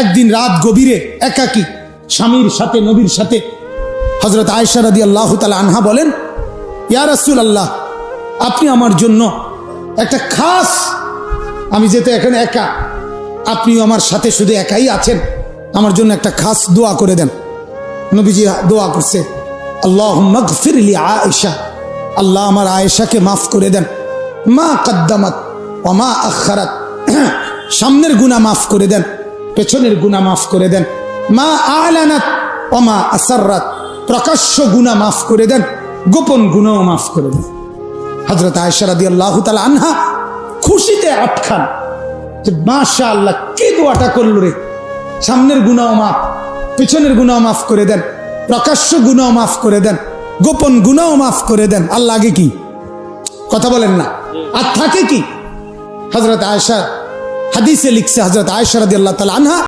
একদিন রাত গভীরে একাকী স্বামীর সাথে নবীর সাথে হযরত আয়েশা রাদিয়াল্লাহু তাআলা আনহা বলেন, ইয়া রাসূলুল্লাহ, আপনি আমার জন্য একটা খাস, আমি যেতে এখানে একা, আপনিও আমার সাথে শুধু একাই আছেন, আমার জন্য একটা খাস দোয়া করে দেন। নবীজি দোয়া করছে, আল্লাহুম্মা গফির লি আয়েশা, আল্লাহ আমার আয়েশাকে মাফ করে দেন, মা কদ্দামাত ওয়া মা আখারাত, সামনের গুনাহ মাফ করে দেন, পেছনের গুনাহ মাফ করে দেন, মা আলানাত ওয়া মা আসাররাত, প্রকাশ্য গুনাহ মাফ করে দেন, গোপন গুনাহ মাফ করে দেন। হযরত আয়েশা রাদিয়াল্লাহু তাআলা আনহা খুশিতে আটখান যে মাশাআল্লাহ, কি দোয়াটা করলো রে, সামনের গুনাহ মাফ, পেছনের গুনাহ মাফ করে দেন, প্রকাশ্য গুনাহ মাফ করে দেন, গোপন গুনাহ মাফ করে দেন। আল্লাহ আগে কি কথা বলেন না, আর থাকে কি? হযরত আয়েশা হাদিসে লিখছে, হযরত আয়েশা রাদিয়াল্লাহু তাআলা আনহা